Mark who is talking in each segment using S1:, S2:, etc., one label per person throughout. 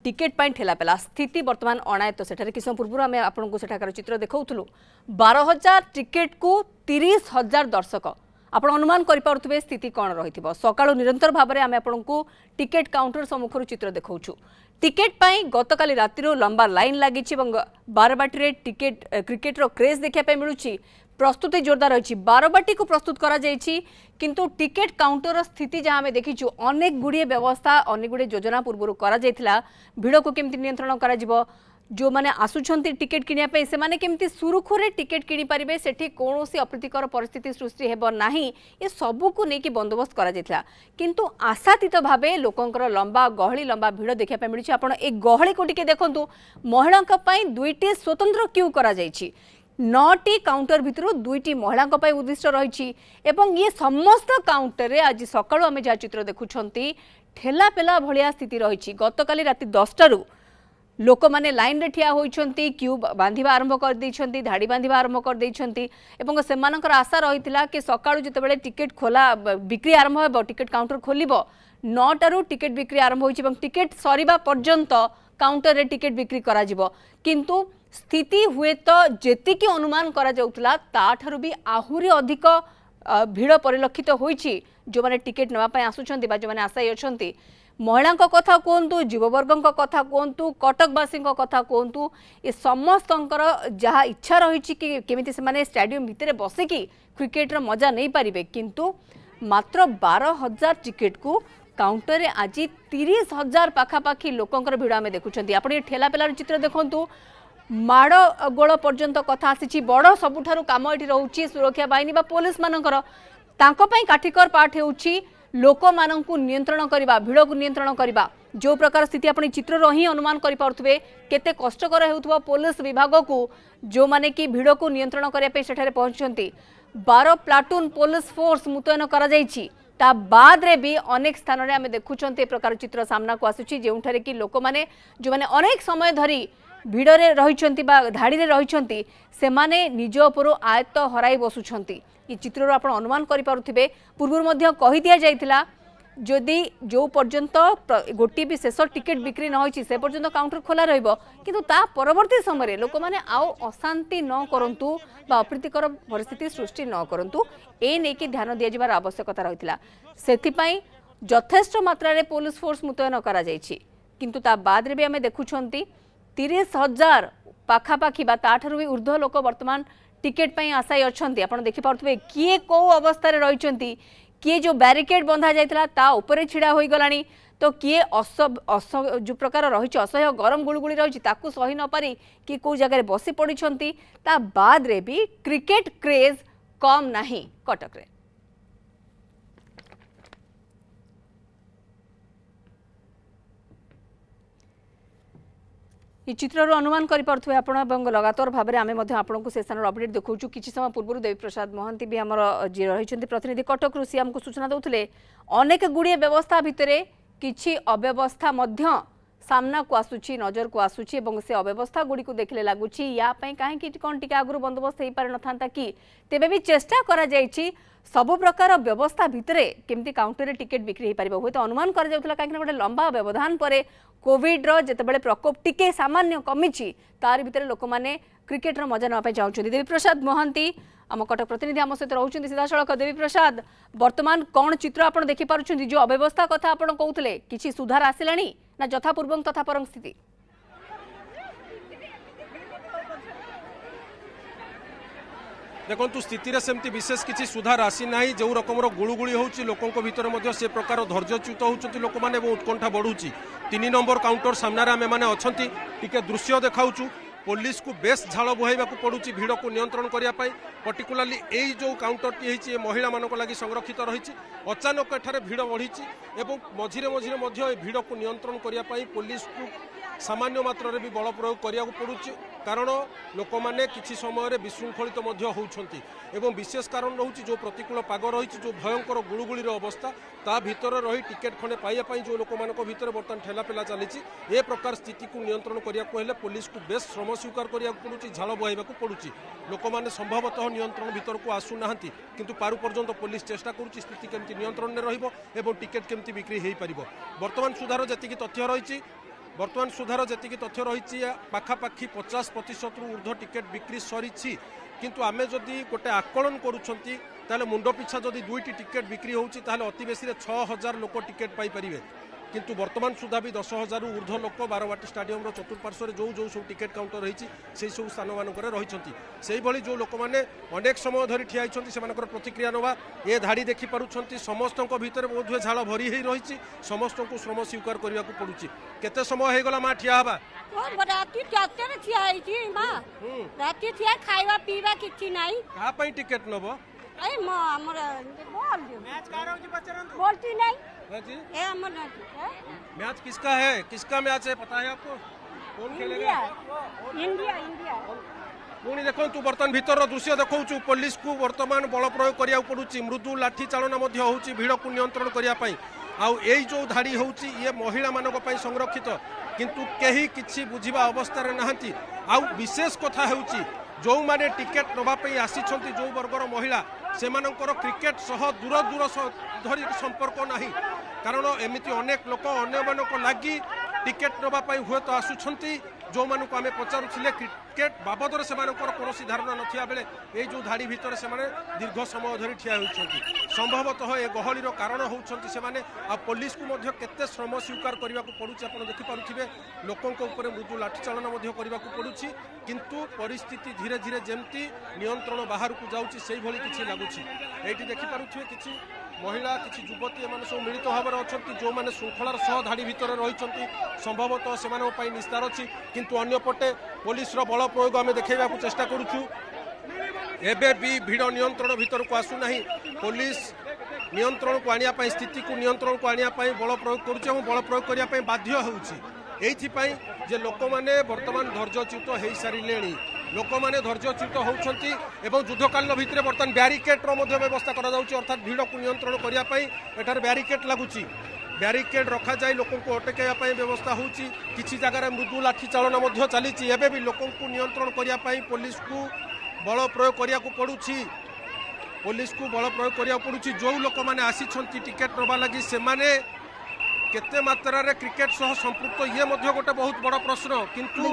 S1: Ticket पाई ठेलापेला स्थिति बर्तमान अणायत सेठारे किस पूर्व आम आपको सेठाकार चित्र देखाऊलु 12,000 टिकेट को 30,000 दर्शक आपण अनुमान करें स्थिति कौन रही सका निरंतर भाव में आम आपको टिकेट काउंटर सम्मुखर चित्र देखाऊँ टिकेट पाई गतकाली राति लंबा लाइन लगी बारबाटी टिकेट क्रिकेटर क्रेज देखा मिलूँ प्रस्तुति जोरदार रही बारबाटी को प्रस्तुत करा जायछि किंतु टिकेट काउंटर स्थिति जहाँ आम देखीचु अनेक गुड़िए व्यवस्था अनेक गुड़िए योजना पूर्व करा जायथिला भिड़ को केमती नियंत्रण करा जिवो जो माने आसुछंती टिकेट किनिया पे से माने केमती सुरुखुरे टिकेट किनि परिबे सेठी कोनोसी अप्रीतिकर परिस्थिति सृष्टि हेबो नाही ये सबु को नेकी बंदोबस्त करा जायथिला किंतु आशातीत भाबे लोकंकर लंबा गहली लंबा भिड़ देखा पे मिलुछि आपण ए गहली को टिके देखंतु महिलांक पई दुईटी स्वतंत्र क्यू करा जायछि 9टी काउंटर भितर 2टी महिला उद्दिष्ट रही ये समस्त काउंटर रे आज सकाळु आमे जा चित्र देखुछंती ठेलापेला भलिया स्थिति रही गतकाली राति 10टारू लोक माने लाइन रे ठिया होइछंती क्यू बांधिबा आरंभ कर दैछंती धाड़ी बांधिबा आरंभ कर दैछंती एवं सेमानकर आशा रहितिला कि सकाळु जतेबेले टिकेट खोला बिक्री आरंभ हेबो टिकेट काउंटर खोलिबो 9टारू टिकेट बिक्री आरंभ होइछि एवं टिकेट सरीबा पर्यंत काउंटर रे टिकेट बिक्री करा जिवो किंतु स्थिति हुए तो जेतिकी अनुमान करा जाउतला ताठारु भी आहुरी अधिक भिड़ परिलक्षित होइछि जो माने टिकेट नवा पय आसुछंती बा जो माने आशायी अछंती महिलांक कथा कहतु युववर्गों कथा कहतु कटकवासी कथा कहतु ये समस्तंकर जहाँ इच्छा रही कि केमिति से माने स्टेडियम भितर बसिकी क्रिकेटर मजा नहीं पारिबे किंतु मात्र 12,000 टिकेट को काउंटर रे आज 30,000 पाखापाखी लोकंकर भिड़ आमे देखुछंती आपण ये ठेलापेलार चित्र देखंतु माड़ गोल पर्यंत कथा आसी बड़ सबुठारु काम एठी रहउची सुरक्षा बाहिनी बा पुलिस मानकर तांको पई काठिकर पाठ हेउची लोक माननकु नियंत्रण करबा भिड़ को नियंत्रण करबा जो प्रकार स्थिति अपनी चित्र रही अनुमान करि पारुथबे केते कष्टकर हेउथबो पुलिस विभाग को जो माने कि भिड़ को नियंत्रण करिया पे सेठारे पहुंचंती 12 प्लाटून पुलिस फोर्स मुतयन करा जायछि ता बाद रे भी अनेक स्थान रे आमे देखुछंती ए प्रकार चित्र सामना को आसुछि जेउठारे कि लोक माने जो माने अनेक समय धरी भिड़ रे रहिछंती बा धाड़ी रे रहिछंती से माने निज उपर आयत्त हराई बसुछंती ये चित्र आपण अनुमान करि पारुथिबे पूर्व मध्य कहि दिया जायतिला जदि जो पर्यंत गोटी भी शेष टिकेट बिक्री न होइछि से पर्यंत काउंटर खोला रहइबो किंतु ता परवर्ती समय लोक माने आओ अशांति न करंतु बा अप्रीतिकर परिस्थिति सृष्टि न करंतु ए नै कि ध्यान दिया जिबार आवश्यकता रहितिला सेथि पई यथेष्ट मात्रा रे पुलिस फोर्स मुतयन करा जायछि किंतु ता बाद रे भी हमें देखुछंती 30,000 पाखापाखी बा ताठारु भी ऊर्ध्व लोक वर्तमान टिकेट पई आशायी अछंती आपण देखि पारुथबे किए को अवस्था रे रहिछंती किए जो बैरिकेड बंधा जायतिला ता ऊपर छिड़ा होई गलानी तो किए जो प्रकार रही असह्य गरम गुळगुळी रही ताकू सही न पारी कि को जगह बसी पड़िछंती ता बाद रे भी क्रिकेट क्रेज कम नाही कटक रे। ये चित्र अनुमान करें आपण लगातार भाव में आम आपको से स्थान अपडेट देखा किसी समय पूर्व देवी प्रसाद महंती भी आम रही प्रतिनिधि कटक सी आमको सूचना देते अनेक गुड़िए व्यवस्था भितर किछि अव्यवस्था सामना को आसुची नजर को आसुची एवं से अव्यवस्था गुड़ी को देखले लगुच या कहीं कौन टी आगु बंदोबस्त हो पार न कि तेबे भी चेष्टा करा जायछि सबु प्रकार व्यवस्था भितर केमती काउंटर टिकेट बिक्री हो पार हूँ तो अनुमान कहीं गोटे लंबा व्यवधान पर कोविड जितेबाला प्रकोप टिके सामान्य कमी तार भितर लोक मैंने क्रिकेटर मजा नापी चाहते देवी प्रसाद महंती आम कटक प्रतिनिधि आम सहित रोचे सीधा सड़क देवी प्रसाद वर्तमान कौन चित्र आप देखिपुं जो अव्यवस्था कथा आप कहते कि सुधार आसला ना यथापूर्व तथा परम स्थिति
S2: देखु स्थिति रे सेमती विशेष किसी सुधार आसी ना जो रकम गुड़गुड़ी होची लोकों भीतर से प्रकार धैर्यच्युत होती लोक मैंने उत्कंठा बढ़ुची 3 नंबर काउंटर सामने आम मैंने अच्छा टिके दृश्य देखाऊँ पुलिस को बेस झाड़ बुहाइबा पड़ुची भिड़ को नियंत्रण करने पर्टिकुलाली यही जो काउंटरटी होती महिला मान लगी संरक्षित रही अचानक एठारे भिड़ बढ़ी और मझिरे मझिरे भिड़ को नियंत्रण करने पुलिस को सामान्य मात्रा भी बल प्रयोग करिया पड़ुची कारण लोक मैंने किसी समय विशृंखलित होती एवं विशेष कारण रही जो प्रतिकूल पाग रही जो भयंकर गुड़गुड़ीर अवस्था ता भीतर रही टिकेट खंडे पाइबापी जो लोक मान भीतर बर्तमान ठेलापेला चली ए प्रकार स्थिति को नियंत्रण करने पुलिस को बेस श्रम स्वीकार करा पड़ुची झाड़ बुहाइबा पड़ुची लोक मैंने संभवतः नियंत्रण भीतर को आसुना किंतु पारु पर्यंत पुलिस चेष्टा करुच्ची स्थिति केमती नियंत्रण में रहिबो एवं टिकेट केमती बिक्री हो पार बर्तमान सुधार जी तथ्य रही बर्तमान सुधार जी तथ्य रही पाखापाखि 50% ऊर्ध्व टिकेट बिक्री सरी किंतु आमे जदि गोटे आकलन करूछंती ताले मुंड पिछा जदि 2टी टिकेट बिक्री होउची ताले अति बेसी 6000 लोक टिकेट पाई परिबे किंतु वर्तमान सुधा भी 10,000 ऊर्ध्व लोक बारवाटी स्टाडियम चतुर्पार्श्व जो जो सब टिकेट काउंटर रही से सब स्थान मानक रही जो लोक मैंने अनेक समय धरी ठिया से प्रतिक्रिया नवा ये धाड़ी देखिपुं समस्त भितर बोधे झाड़ भरी रही समस्त को श्रम स्वीकार करने को पड़ुची केते समय होगला माँ ठिया हवा
S3: खाଇବା ପିଇବା କିଛି ନାହିଁ
S2: कहा टिकेट नब
S3: ए म हमर मैच का रहउची पचरन बोलती नहीं ए हमर
S2: मैच किसका है किसका मैच है पता है आपको कौन खेलेगा
S3: इंडिया इंडिया
S2: पुणी देखो तू बर्तमान भीतर दृश्य देखौ पुलिस को वर्तमान बल प्रयोग करिया पड़ुची मृदु लाठी चालना मध्य होउची भीड़ को नियंत्रण करिया पई आउ एई जो धाड़ी होउची ये महिला मानक पई संरक्षित किंतु केही किछि बुझिबा अवस्था रे नाहंती आउ विशेष कथा होउची जो माने टिकेट नबा पई आसीछंती जो वर्गर महिला सेमानंकर क्रिकेट सह दूर दूर धरी संपर्क नाही कारण एमिति अनेक लोक अन्य मानक लागि टिकेट नबा पई हुए तो आसुछंती जो मानक आमे पचारुथिले क्रिकेट बाबदरे सेमानकर कोनोसी धारणा नथिया बेले ए जो धाड़ी भितर सेमाने दीर्घ समय धरी ठिया होउछंती संभवतः ए गहलीर कारण होउछंती सेमाने आ पुलिस को मध्य केते श्रम स्वीकार करबा को पड़ुची आपण देखि पारुथिबे लोकंक ऊपर मृदु लाठी चालना मध्य करबा को पड़ुची किंतु परिस्थिति धीरे धीरे जेमती नियंत्रण बाहर को जाउची सेही भली किछि लागुची एठी देखि पारुथिबे किछि महिला किछि युवती एमाने सब मिलित भाव अछंती जो माने श्रृंखलार सह धाड़ी भितर रहिछंती संभवतः सेमानक पई निस्तार अछि किंतु अन्य पटे पुलिस रो बल प्रयोग आमे देखैबा को चेष्टा करूछु एबे भी भीड़ नियंत्रण भीतर को आसु नाही पुलिस नियंत्रण को आनिया पई स्थिति को नियंत्रण को आनिया पई बल प्रयोग करूछ और बल प्रयोग करिया पई बाध्य होउछि एइथिपाई जे लोक माने वर्तमान धैर्यच्युत हेई सारिलेणी लोक माने धैर्यच्युत होउछंती एवं युद्धकाल भितर वर्तमान बैरिकेड रो मध्य व्यवस्था करा जाउछि अर्थात भीड़ को नियंत्रण करिया पई एठार बैरिकेड लागुछि बैरिकेड रखा जाए लोकों को अटकाइया पई व्यवस्था होउछि किछि जगह मृदु लाठी चालना मध्य चलीछि एबे भी लोकों को नियंत्रण करिया पई पुलिस को बल प्रयोग करिया को पड़ुछि पुलिस को बल प्रयोग करिया पड़ुछि जो लोक माने आसीछंती टिकेट नबा लागि से माने केते मात्रा रे क्रिकेट सह संपृक्त ये मध्य गोटे बहुत बड़ प्रश्न किंतु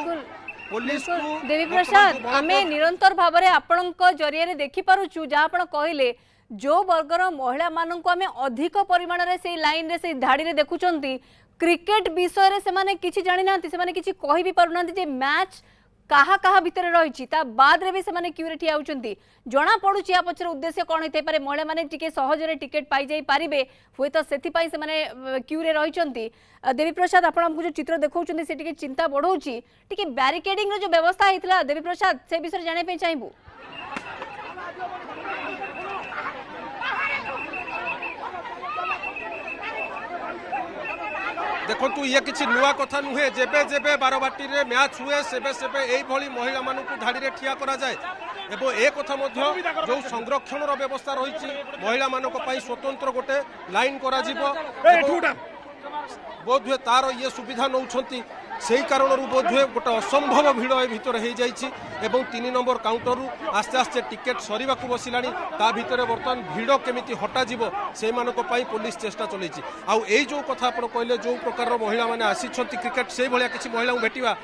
S2: पुलिस को
S1: देवी प्रसाद आमे निरंतर भाव में आपणक जरिया देखि पारुछु जहाँ आपण कहले जो वर्गर महिला मानक आमे अधिक परिमाण रे से लाइन रे से धाड़ी रे देखुचंती क्रिकेट विषय रे से माने किछि जानि नांती से माने किछि कहि भी पारु नांती जे मैच कहा कहा भितर रही बाद रे भी से क्यू रे ठिया होउचंती जना पड़ुछि या पछर उद्देश्य कौन होते पारे महिला माने टिके सहजरे टिकेट पाई जाई पारिबे हुए तो सेथि पाई से माने क्यू रे रहिचंती देवी प्रसाद आपण हमकु जो चित्र देखौचंती से टिके चिंता बढ़ौछि टिके बैरिकेडिंग रो जो व्यवस्था हितला देवी प्रसाद से विषय जाने पे चाहबू
S2: देखो ये किसी नुआ कथा नुहे जेबे जेबे बारवाटी रे मैच हुए सेबे सेबे एई भली महिला मानक धाड़ी रे ठिया करा जाए एवं ए कथा मध्य जो संरक्षण रो व्यवस्था रही महिला मानक पई स्वतंत्र गोटे लाइन करा जिवो बोध हुए तार ये सुविधा नौछंती से कारण बोध हुए गोटे असंभव भीड़ ए भितर हो जाइए 3 नंबर काउंटर आस्ते आस्ते टिकेट सरीबा को बसिलानी ता भितर बर्तमान भीड़ केमिति हटा जिवो से मानक पई पुलिस चेष्टा चलैछि आउ एई जो कथा आपण कहले जो प्रकार रो महिला माने आसीछंती क्रिकेट से भलिया किछि महिला भेटिबा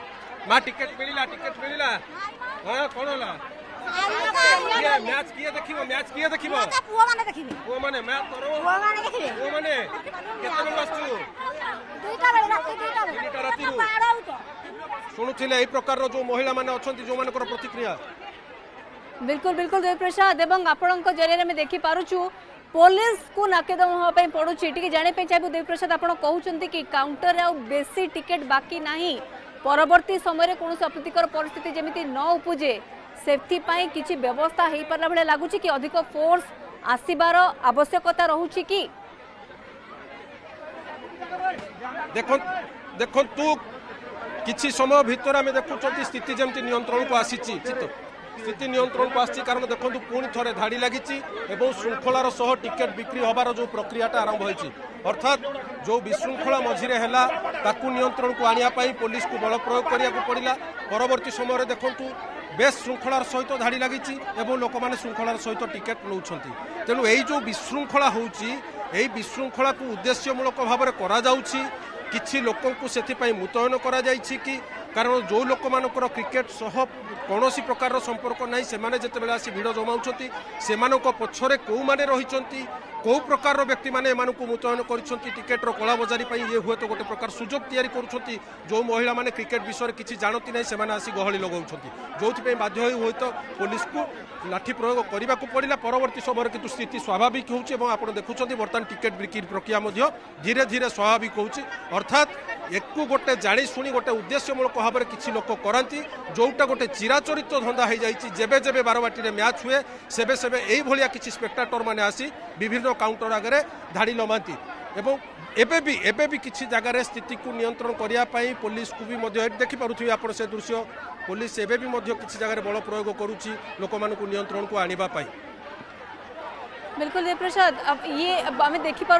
S2: मा टिकेट मिलिला हां कोन होला ये मैच किए देखिबो
S3: पुआ माने देखिबे
S2: पुआ माने मैच करो
S3: पुआ माने देखिबे
S2: पुआ माने केते बजे आछू
S3: दुईटा बेले राती
S2: शुणुले यही प्रकार जो महिला माने अछंती जो मानकर प्रतिक्रिया
S1: बिल्कुल बिल्कुल देव प्रसाद एवं आपण जरिए में देखि पारुछु पुलिस को नाकेदम होगा पड़ुछि टिके जाने पे चाहिए देव प्रसाद आपण कहउचंती कि काउंटर आ बेसी टिकेट बाकी नाही परवर्ती समय कौन अप्रीतिकर परिस्थिति जेमिति न उपजे सेफ्टी पाई किछि व्यवस्था हेई परला भले लागुछि कि अधिक फोर्स आसीबार आवश्यकता रहुछि कि
S2: देखो तू किछि समय भितर आमे देखुचंती स्थिति जेमति नियंत्रण को आसीछि स्थिति नियंत्रण को आसी कारण देखो पुणी थे धाड़ी लगी और श्रृंखलार सह टिकेट बिक्री हबार जो प्रक्रियाटा आरंभ होती अर्थात जो विशृंखला मझिरे है ताकू नियंत्रण को आने पुलिस को बल प्रयोग करिया को पड़िला परवर्ती समय देखु बेस श्रृंखलार सहित धाड़ी लगी लोक मैंने श्रृंखलार सहित टिकेट नौछंती तेणु यही जो विशृंखला होउची विशृंखला को उद्देश्यमूलक भाव में करा जाउची किछि लोकंकु सेथिपाई मुतयन करा जायछि कि कारण जो लोक मानकर क्रिकेट सह कौनसी प्रकार संपर्क नहीं से जितेबाला आसी भिड़ जमाउछंती सेमानक पछरे को माने रहिछंती कौ प्रकार व्यक्ति माने एमानकु मुतयन करिसंती टिकेटर कला बजारी पई ये हुए तो गोटे प्रकार सुजोग तैयारी करुछंती जो महिला माने क्रिकेट विषय किछि जानती नहीं सेमाने आसी गहली लगाउछंती जोथि पई बाध्य होई होय तो पुलिस को लाठी प्रयोग करने को पड़ा परवर्ती समय किंतु स्थिति स्वाभाविक होउछि एवं आपण देखुछंती वर्तमान टिकेट बिक्री प्रक्रिया मध्य धीरे धीरे स्वाभाविक होउछि अर्थात एकु गोटे जानी शुणी गोटे उद्देश्यमूलक भाव में किसी लोक करती जोटा गोटे चिराचरित धंदा हो जाए जेबे जेबे बारवाटी में मैच हुए सेबे सेबे यही भाया किसी स्पेक्टाटर मैंने आसी विभिन्न काउंटर आगे धाड़ी लमाती एवं एबे भी किसी जगार स्थिति को नियंत्रण करने पुलिस को भी देखिपे आप से दृश्य पुलिस एबे भी किसी जगह बल प्रयोग करुच्ची लोक नियंत्रण को आने
S1: बिल्कुल देवप्रसाद अब ये आम देखिपुं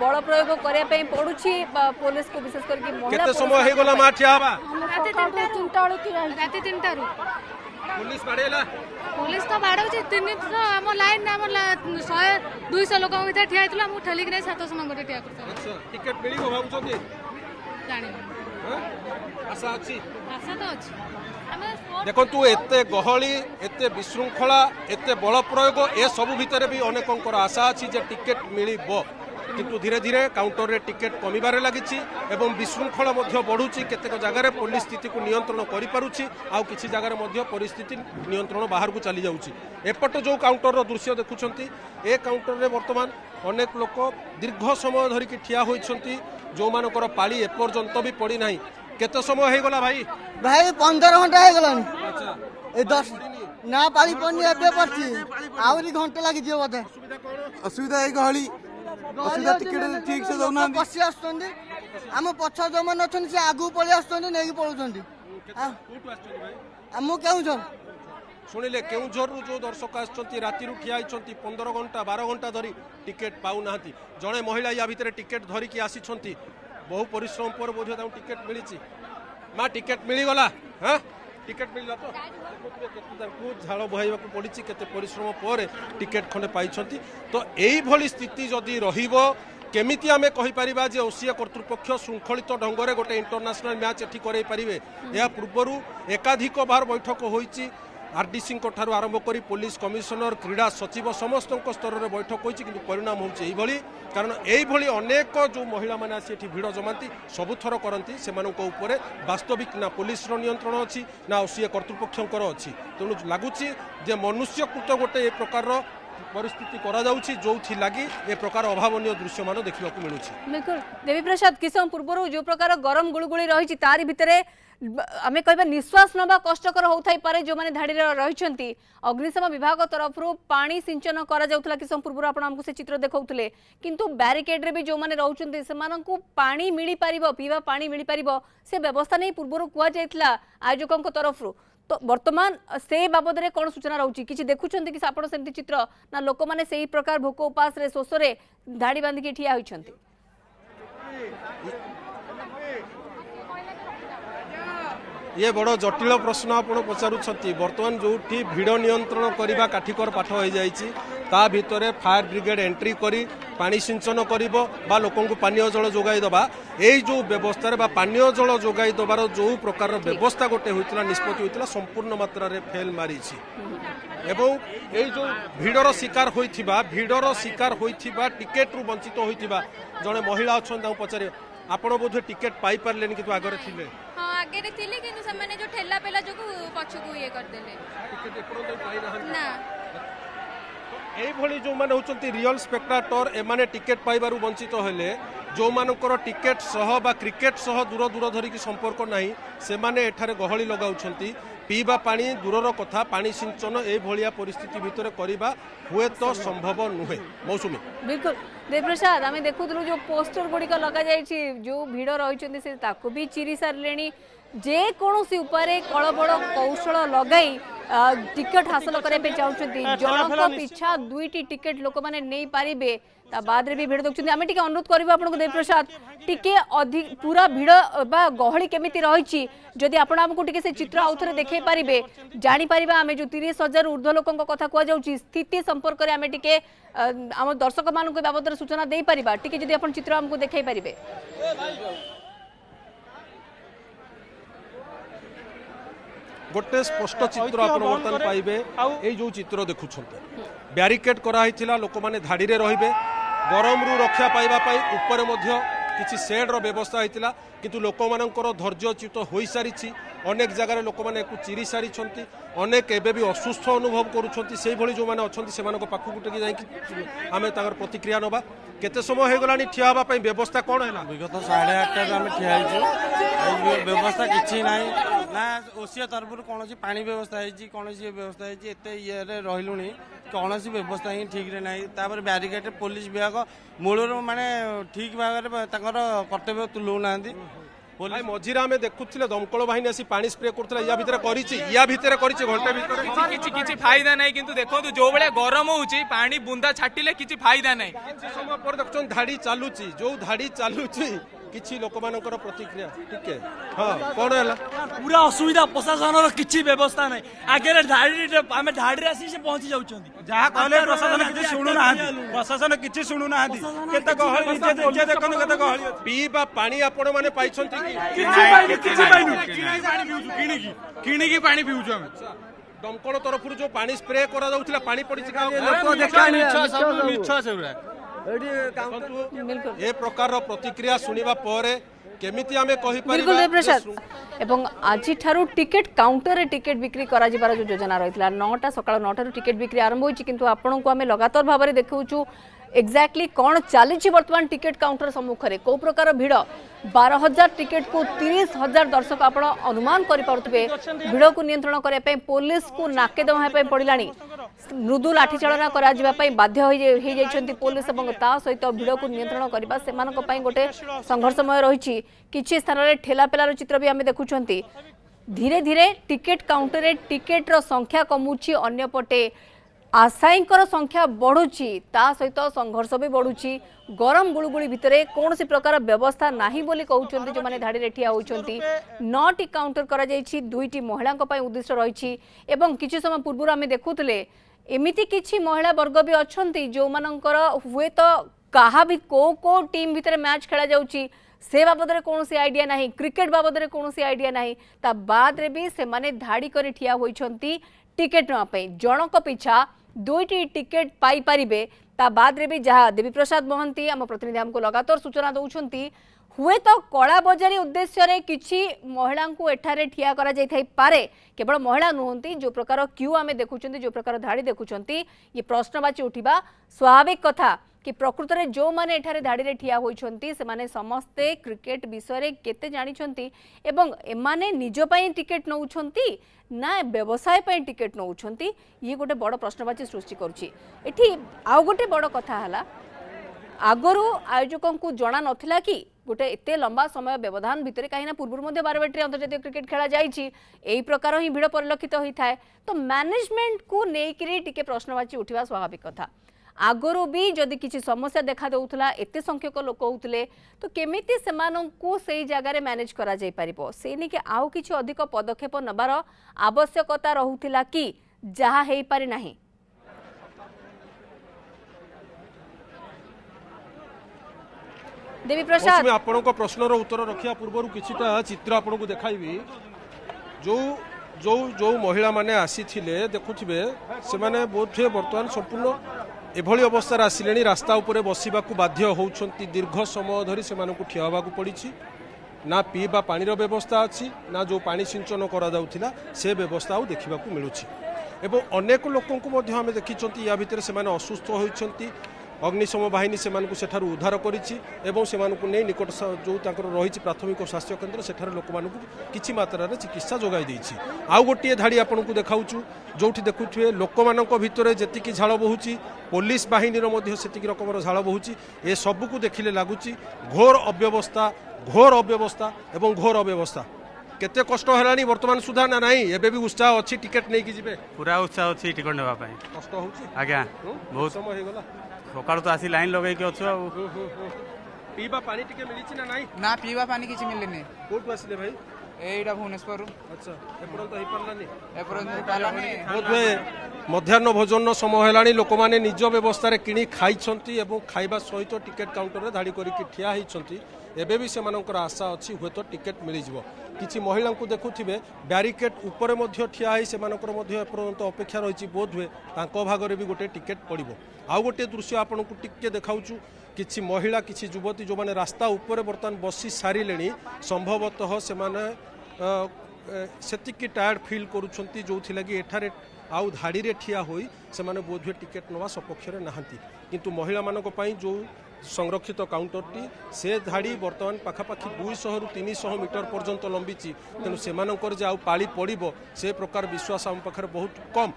S1: बल प्रयोग करने पड़ुछि पुलिस को विशेष करके महिला
S2: समय हो गला मा ठिया हबा
S4: राति 3 टारू
S2: पुलिस बाड़ेला
S4: पुलिस तो बाड़ौछि 3 आम लाइन आम 100-200 लोक भीतर ठिया हेतला मु ठलिक नै 700 नंबर ठिया करता
S2: अच्छा टिकट मिलिबो भाबुछथि
S4: जानि
S2: आशा अछि
S4: आशा तो अछि
S2: देखु एते गहली एते विशृंखला एते बल प्रयोग ए सब भितर भी अनेक आशा अच्छी जे टिकेट मिलिबो किंतु धीरे धीरे काउंटर रे टिकेट कमिबारे लागिछि एवं विशृंखला मध्य बढ़ुछि केतेक जगार पुलिस स्थिति को नियंत्रण करि पारुछि आ किछि जगार मध्य परिस्थिति नियंत्रण बाहर को चली जाउछि एपट जो काउंटर रो दृश्य देखुछंती ए काउंटर रे वर्तमान अनेक लोक दीर्घ समय धरिकी ठिया होइछंती जो मानकर पाली एपर्यंत भी पड़ी नाही केते समय हो गला भाई
S5: 15 घंटा हो गलानी 10 ना पाली पनी एबे पड़छि आउरी घंटा लागि जे बोधे
S6: असुविधा है गहली असुविधा टिकेट ठीक से दउना
S5: पसी आस्तंदी हम पछ जो मन अछन से आगु पळि आस्तंदी नेकी पळुचंदी हम केउ
S2: शुणिले केउझर जो दर्शक आछंती राति ठिया 15 घंटा 12 घंटा धरी टिकेट पाउ नाहंती जणे महिला या भितर टिकेट धरिकी आसीछंती बहु परिश्रम पर बोध टिकेट मिली माँ टिकेट मिलगला हाँ टिकेट मिलला तो झाड़ बहाइबा पड़ी केते परिश्रम पर टिकेट खंडे पाई तो यही स्थिति जदि रहिबो केमिति आमे कहि परिबा जे ओसिया कर्तृपक्ष श्रृंखलित ढंगरे गोटे इंटरनेशनल मैच एठी करै परिबे या पूर्वरु एकाधिक बार बैठक होईची आरडीसी ठार आरंभ कर पुलिस कमिशनर क्रीड़ा सचिव समस्त स्तर में बैठक होती कि परिणाम होगी कारण यही अनेक जो महिला मैंने आसी भिड़ जमाती सबुथर करती से वास्तविक ना पुलिस नियंत्रण अच्छी ना ओसीए कर्तृपक्षर अच्छी तेणु लगुच मनुष्यकृत गोटे ए प्रकार परिस्थिति करा जाउछि जोथि लागि ए प्रकार अभावनीय दृश्य मान देखिबा को मिलुछि
S1: बिल्कुल देवी प्रसाद किसम पूर्व जो प्रकार गरम गुळगुळी रहिछि तारि भितरे आमे कहबा निश्वास नबा कष्टकर होथाई पारे जो माने धाडी रहिछंती अग्निशम विभाग तरफ पानी सिंचन करा जाउथला किसम पूर्व आपण हमकु से चित्र देखौथले किंतु बैरिकेड रे भी जो माने रहउछंती सेमानंकु पानी मिली पारिबो पीवा पानी मिली पारिबो से व्यवस्था नै पूर्व कुआ जायतला आयोजकंक तरफ तो वर्तमान से बाबद रे कौन सूचना रहउछि किछि देखुछंती कि आपण सेमति चित्र ना लोक माने सेही प्रकार भोक उपास रे शोष रे धाडी बांधी के ठिया होइछंती
S2: ये बड़ जटिल प्रश्न आपण पचारुछंती वर्तमान जो भिड़ नियंत्रण करबा काठिकर पाठ हो जाइछि ता भितरे फायर ब्रिगेड एंट्री करी पानी सिंचन करिबो बा लोकंकु पानीय जल जोगाई दबा एई जो व्यवस्था रे बा पानीय जल जोगाई दबार जो प्रकार व्यवस्था गोटे होइतला निष्पत्ति होइतला संपूर्ण मात्रा रे फेल मारिछि एवं एई जो भिड़र शिकार होइथिबा टिकेट रु वंचित होइथिबा जने महिला अछन ताऊ पचारे आपण बोधे टिकेट पाई पारलेन किंतु आगरे थिले
S4: हां आगे थिले किंतु समाने जो ठेला पेला जो पछकु ये कर देले
S2: टिकेट एपरो पाई
S4: ना
S2: एभली जो माने होचंती रियल स्पेक्टाटर एमाने टिकेट पाइबारु वंचित हेले जो मानकर टिकेट सह बा क्रिकेट सह दूर दूर धरिकी संपर्क नाही से माने एठारे गहली लगाउछंती पीबा पानी दूरर कथा पानी सिंचन ए भलिया परिस्थिति भितर करिबा हुए तो संभव नुहे मौसुमी
S1: बिल्कुल देवप्रसाद आमे देखुथलु जो पोस्टर गुडी को लगा जायछि जो भिड़ रहिछंती से ताको भी चिरी सारलेनी जे कोनोसी ऊपर कळबड़ कौशल लगाई टिकट हासिल करने चाहते जनक पिछा 2टी टिकट लोक मैंने नहीं पारे ता बाद रे भी भिड़ देखुं आम टे अनुरोध करूँ आपको देवप्रसाद टिके अधिक पूरा भिड़ बा गहली केमिति रही जदि आपण आमको टिके से चित्र आउ थे देखई पारे जापर आम जो 30,000 ऊर्ध्व लोकों कथा कह स्थिति संपर्क में आम टे आम दर्शक मान बाबद सूचना दे पारिबा टिके जदि आपण चित्र आमको देखई पारे
S2: गोटे स्पष्ट चित्र आप बर्तमान पाइबे ये जो चित्र देखुं ब्यारिकेड कराइला लोक मैंने धाड़ी रे रहिबे गरम रु रक्षा पाइबा पाई ऊपर मध्य किछि शेड रो व्यवस्था होइतिला किंतु लोक मानकर धैर्यच्युत हो सारी अनेक जगह लोक मैंने चिरी सारी अनेक एबे भी असुस्थ अनुभव करुछंती से भली जो माने अछंती सेमानक पाखु टेकी जाई आमे ताकर प्रतिक्रिया नबा केते समय हो गलानी ठिया हबा पई व्यवस्था कोन हैला
S7: विगत 8:30 आमे ठिया हिजु व्यवस्था किछि नाही ना ओसिया तरफरु कोनोसी पानी व्यवस्था हैछि कोनोसी व्यवस्था हैछि एते ये रे रहिलुनी कोनोसी व्यवस्था ही ठीक रे नाही तापर बैरिकेड पुलिस विभाग मूलर माने ठीक भाग रे ताकर कर्तव्य तुलौ नांदी
S2: भाई मझीरे आम देखुले दमकल बाहिनी आसी पानी स्प्रे करथला या भितर करिछि घंटे भितर
S8: किछि फायदा नाही किंतु देखो जो बेले गरम होउची पानी बुंदा छाटिले किछि फायदा नाही
S2: किछि समय पर देखछन धाड़ी चालुची जो धाड़ी चालुची किछि लोक मानकर प्रतिक्रिया ठीक है हां कोन हैला
S9: पूरा असुविधा प्रशासन किछि व्यवस्था नाही आगे धाड़ी आमे धाड़ी रे आसी से पहुंची जाउछंती
S7: जहा कहले प्रशासन किछि सुनु नाहंती प्रशासन किछि सुनु नाहंती केते गहली जे देखन केते गहली
S2: पीबा पानी आपण माने पाइछंती कि
S7: किछि पाइनु किणी की पानी पिउछु हम
S2: दमकल तरफ जो पानी स्प्रे करा जाउथिला पानी पड़िछि
S7: लोक देखानी मिछ सेउरा
S2: ए प्रकार प्रतिक्रिया सुनिबा परे केमिति आमे कहि परिबा
S1: बिल्कुल देवप्रसाद एवं आज ठारू टिकेट काउंटर रे टिकेट बिक्री करा जिबार जो योजना रहितला 9टा सकाळ 9टारू टिकेट बिक्री आरंभ होइछि किंतु आपन को आमे लगातार भाव में देखौछु एक्जाक्टली कौन चली वर्तमान टिकेट काउंटर सम्मुख में कौ प्रकार भिड़ 12,000 टिकेट को 30,000 दर्शक आप अनुमान करें भिड़ को नियंत्रण करने पुलिस को नाके दमाई पड़ा मृदु लाठी चालना कर बाध्य हो पुलिस और ता सहित भिड़ को नियंत्रण करने से गोटे संघर्षमय रही किसी स्थान में ठेलापेलार चित्र भी आम देखुं धीरे धीरे टिकेट काउंटर रे टिकेट रो संख्या कमुची अन्यपटे आशायींकर संख्या बढ़ुची ता सहित संघर्ष भी बढ़ुची गरम गुळुगुळी भितरे कौन सी प्रकार व्यवस्था नाही बोली कहउचंती जो माने धाड़ी रे ठिया होउचंती 9टी काउंटर करा जायछि 2टी महिलांक पय उद्दिष्ट रहिछि एवं किछि समय पूर्व आमे देखुतले एमिति किछि महिला वर्ग भी अछंती जो मानकर हुए तो कहा भी को टीम भितरे मैच खेला जाउछि से बाबद रे कौन सी आइडिया नाही क्रिकेट बाबद रे कौन सी आइडिया नाही ता बाद रे भी से माने धाड़ी करे ठिया होइछंती टिकेट न पे जनक पिछा 2टी टिकेट पाई पारिबे ता बाद रे भी जहाँ देवीप्रसाद महंती आम प्रतिनिधि हमको लगातार सूचना दौरान हुए तो कला बजारी उद्देश्य रे किछि महिला को एठारे ठिया करा जाय थाई पारे केवल महिला नुहंती जो प्रकार क्यू आमे देखुचंती जो प्रकार धाड़ी देखुचंती ये प्रश्नवाची उठिबा स्वाभाविक कथा कि प्रकृत में जो माने एठारे धाड़ी रे ठिया होइछंती से माने समस्ते क्रिकेट विषय रे केते जानिछंती एवं एमाने निज पई टिकेट नउछंती ना व्यवसाय पई टिकेट नउछंती ये गोटे बड़ प्रश्नवाची सृष्टि करूची एठी आउ गोटे बड़ कथा हला आगरु आयोजकों को जना नथिला कि गोटे एते लंबा समय व्यवधान भितर कहीं पूर्व मध्य 12 बैटरी अंतर्जातीय क्रिकेट खेला जाइछि एई प्रकार ही भिड़ परिलक्षित होता है तो मैनेजमेंट को लेकिन टिके प्रश्नवाची उठिबा स्वाभाविक कथा आगरू भी जदि किसी समस्या देखा देउथला एते संख्यक लोक होउतले तो केमिति सेमानंकु सेई जगह रे मैनेज करा जाय परिबो सेनी के आउ किछि अधिक पदक्षेप नबार आवश्यकता रहुथिला कि जहा हेई पारि नाही देवी प्रसाद
S2: मैं आपनको प्रश्नर उत्तर रखिया पूर्व किछिटा चित्र आपनको देखाइबी जो जो जो महिला माने आसी थिले देखुथिबे से माने बोध वर्तमान संपूर्ण एभली अवस्था आसिले रास्ता उपरे बसवा बाध्य होउछंती दीर्घ समय धरी से ठिया होबाकू पड़ी ना पीवा पानीर व्यवस्था अच्छी ना जो पानी सिंचन करा जाउथिला से व्यवस्था आउ देखिबाकू मिलुछि एवं अनेक लोकंकु मध्ये आमे देखिछंती या भितर से असुस्थ होइछंती अग्निशम बाहिनी से उद्धार करिछि एवं से नहीं निकट जो रही प्राथमिक स्वास्थ्य केन्द्र सेठार लोक किछि मात्रा चिकित्सा जोगाई देछि आउ गोटे धाड़ी आपको देखाऊँ जो देखुए लोक मानक भितर जेतिकी झाल बहुची पुलिस बाहिनी सेतिकी रकमर झाल बहुची ए सबको देखिले लगुच घोर अव्यवस्था एवं घोर अव्यवस्था केते कष्ट हेलानी वर्तमान सुधा ना नहीं एबे भी उत्साह अच्छी टिकेट नहीं कि जिबे
S7: पूरा उत्साह अच्छी टिकट नेबा पाई
S2: कष्ट होउची
S7: आज्ञा
S2: बहुत समय हो गला
S7: सकाळ तो आसी लाइन लगै के अछु
S2: पीबा पानी टिके मिलिची ना नहीं
S10: ना पीवा पानी किसी मिलनी
S2: कोठु आसिले भाई
S10: एटा भुवनेश्वर
S2: अच्छा एपरंत हेई परलानी
S10: बोधवे
S2: मध्याह्न भोजन समय हेलानी लोक माने निज व्यवस्था रे किणी खाइछंती एवं खाइबा सहित टिकेट काउंटर रे धाड़ी करिक ठिया हिछंती एबे भी सेमानकर आशा अछि हुए तो टिकेट मिल जिवो किछि महिला को देखुथिबे बैरिकेड ऊपर मध्य ठिया ही सेमानकर मध्य एपरंत अपेक्षा रहिछि बोध हुए तांको भागरे भी गोटे टिकेट पड़िबो आउ गोटे दृश्य आपन को टिके देखाउछु किछि महिला किछि युवती जो माने रास्ता ऊपर बर्तमान बसी सारिलेनी संभवतः सेमाने सेतिकी टायर्ड फील करूछंती जोथि लागि एठारे आउ धाड़ी रे ठिया होई सेमाने बोधवे टिकेट नवा सपक्ष रे नाहंती किंतु महिला मानक पई जो संरक्षित काउंटरटी से धाड़ी बर्तमान पाखापाखि 200 रु 300 मीटर पर्यंत लंबीची तेणु सेमानकर जे आउ पाली पड़िबो से प्रकार विश्वास आम पाखरे बहुत कम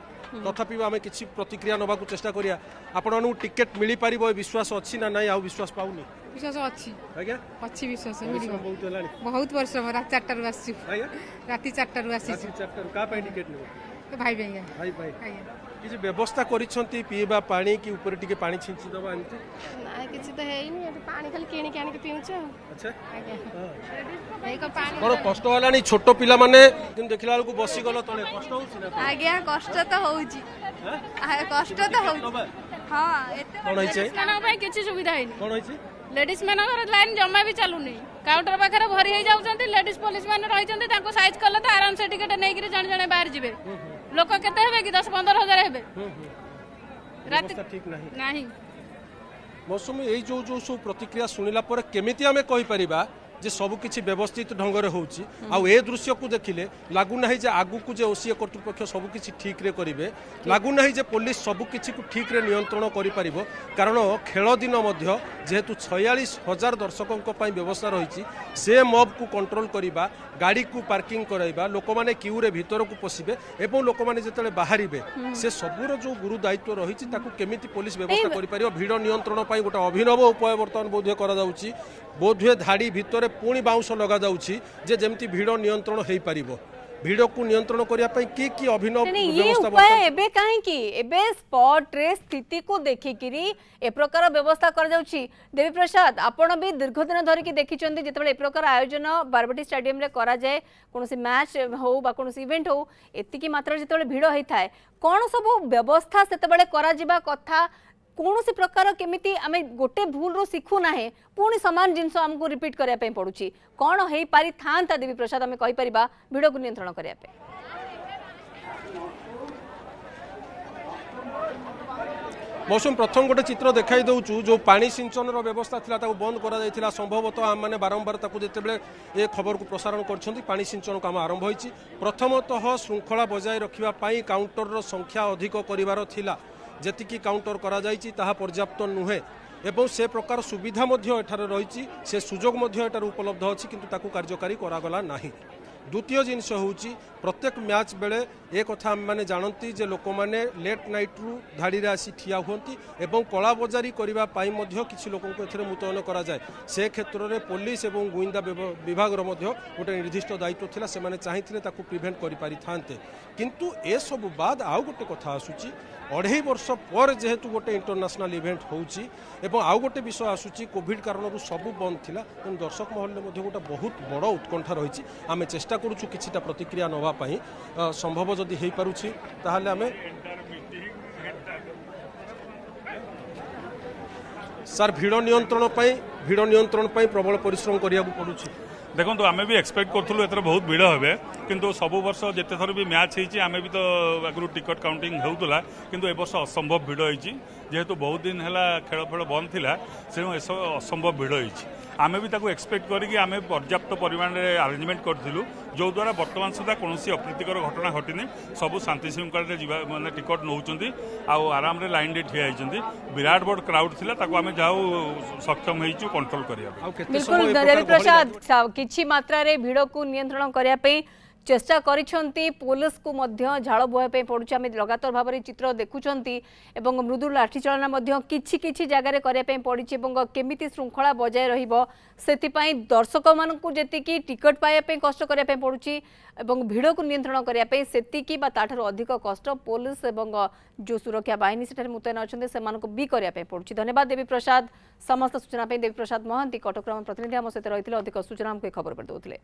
S2: तथापि आम किसी प्रतिक्रिया नवा चेष्टा करिया आपण टिकेट मिली पारिबो विश्वास अछि ना नाही आउ विश्वास पाउनी
S4: विश्वास अछि
S2: आज्ञा
S4: अछि विश्वास
S2: बहुत हेलानी
S4: बहुत वर्ष रात 4 रु आसी
S2: आज्ञा
S4: राति 4 रु आसी
S2: 4 का पई टिकेट नेबो
S4: भाई भाई
S2: भाई किसी व्यवस्था करिसंती पीबा पानी कि ऊपर टिके पानी छिंची दबा एमती
S3: ना किसी तो है ही नहीं पानी खाली किणी के आनी के पिउछ
S2: अच्छा
S3: आज्ञा को पानी
S2: बड़ कष्ट हलानी छोट पिला माने दिन देखिला बेलକୁ बसी गलो तळे कष्ट होउछि ना
S3: आज्ञा कष्ट तो होउची कष्ट तो होउची हां एते
S2: कोन होइছে
S4: काना भाई किछि सुविधा हैनी
S2: कोन होइছে
S4: लेडीज मानकर लाइन जमा भी चलुनी काउंटर पाखरे भरी हो जाउछंती लेडीज पुलिस माने रहिछंती तांको साइज कले तो आराम से टिकट नै कि जण जण बाहर जिवे लोक केते हेबे कि 10-15 हजार हेबे
S2: रात ठीक नहीं
S4: नाही
S2: मौसमी यही जो जो सब प्रतिक्रिया शुणिला पर केमिति आमे कहि परिबा जे सब किछि व्यवस्थित ढंग रे होउची आ ए दृश्य को देखिले लागु नाही जे आगु को जे ओसीए कर्तृपक्ष सब किछि ठीक रे करिवे लागु नाही जे पुलिस सब किछि को ठीक रे नियंत्रण करि परिबो कारण खेल दिन मध्य जेहेतु 46,000 दर्शकों पई व्यवस्था रहिछि से मॉब को कंट्रोल करिबा गाड़ी को पार्किंग कराइबा लोक माने क्यू रे भीतर को पसिबे एवं लोक माने जेतले बाहरिबे से सबुर जो गुरु दायित्व रहिछि ताकू केमिति पुलिस व्यवस्था करि परिबो भीड़ नियंत्रण पई गोटे अभिनव उपाय वर्तमान बोधे करा जाउछि बोधे धाड़ी भीतर पुणी बाउंस लगा जाउछि जे जेमति भीड़ नियंत्रण हेई परिबो भीड़ को नियंत्रण करिया पई की अभिनव
S1: व्यवस्था उपाय एबे काहे की एबे स्पॉट रे स्थिति को देखि किरी ए प्रकार व्यवस्था कर जाउछि देवी प्रसाद आपण भी दीर्घ दिन धरि की देखिचंदी जेतबे ए प्रकार आयोजन बारबटी स्टेडियम रे करा जाय कोनोसी मैच हो बा कोनोसी इवेंट हो एतिकी मात्रा जेतबे भीड़ होई थाए कोन सब व्यवस्था सेतबे करा जिबा कथा कौन सी प्रकार केमिति आमे गोटे भूल रो सिखु ना है पुणी समान जिनस हमको रिपीट करिया पे पड़ुची कौन हेई पारि थांता देवी प्रसाद आमे कहि परिबा भिडियो को नियंत्रण करिया पे
S2: मौसम प्रथम गोटे चित्र देखाई दउचु जो पानी सिंचन रो व्यवस्था थिला ताको बंद करा जायथिला संभवतः हम माने बारंबार ताको जेतेबेले ए खबर को प्रसारण करछंती पानी सिंचन काम आरंभ होईची प्रथमतः श्रृंखला बजाय रखिबा पई काउंटर रो संख्या अधिक करिवार थिला जेतिकी काउंटर करा जायछि ताहा पर्याप्त नुहे एवं से प्रकार सुविधा मध्य एठारे रहिछि से सुजोग मध्य एठारे उपलब्ध अछि किंतु ताकू कार्यकारी करागला नाही द्वितीय जिनस होउछि प्रत्येक मैच बेले ए कथा माने जानती जे लोक माने लेट नाइट रु धाड़ी रे आसी ठिया हुंती एवं कला बजारी करिबा पाई मध्य किछि लोकन को एथरे मुतयन करा जाय से क्षेत्र रे पुलिस एवं गुइंदा विभाग रो मध्य गोटे निर्दिष्ट दायित्व थिला से माने चाहिथिले ताकू प्रिवेंट करि पारि थांते किंतु ए सब बाद आउ गोटे कथा आसुची 2.5 वर्ष पर जेहेतु गोटे इंटरनेशनल इवेंट होउची एवं आउ गोटे विषय आसुची कोविड कारण सबू बंद थिला तेणु दर्शक महल में गोटे बहुत बड़ उत्कंठा रही आम चेष्टा करूँ किछिटा प्रतिक्रिया नवा पाई संभव जदि हो पारुछि ताहले आमे सर भीड़ नियंत्रण पाई प्रबल परिश्रम करिया पड़ुछि
S11: देखो आम भी एक्सपेक्ट करूँ एथर बहुत भिड़ हे किंतु सब वर्ष जिते थर भी मैच होती आम भी तो आगु टिकट काउंटिंग होता किंतु ए वर्ष असंभव भिड़ होती जेहेतु बहुत दिन है खेल फेल बंद थिला तेणु ए असंभव भिड़ होती आम भी ताको एक्सपेक्ट करके आम पर्याप्त परिमाण में आरेंजमेंट करूँ जो द्वारा बर्तमान सुधा कौन अप्रीतिकर घटना घटनी सबू शांति श्रृंखला माने टिकट नौकरी आराम लाइन रे ठिया होती विराट बड़ क्राउड थिला ताको आम जाऊ सक्षम होइछु कंट्रोल करिया
S1: बिल्कुल देवी प्रसाद किछि मात्रा रे भिड़ को नियंत्रण करिया पे चेष्टा करिसेंती पुलिस को मध्य झाड़ बुहाई पड़ुछि आम लगातार भाव में चित्र देखुंती एवं मृदु लाठी चालना मध्य किछि जगार करने पड़ी केमिति श्रृंखला बजाय रहिबो सेतिपई दर्शक मानकु जेतिकी टिकट पाइबा कष्ट करने पड़ुछि एवं भिड़ को नियंत्रण करने सेतिकी बा ताठार अधिक कष्ट पुलिस एवं जो सुरक्षा बाहिनी सेठारे मुतयन अच्छे से भी करने पड़ुछि। धन्यवाद देवी प्रसाद समस्त सूचना देवी प्रसाद महांती कटक प्रतिनिधि आम सहित रही अधिक सूचना खबर पर दौले।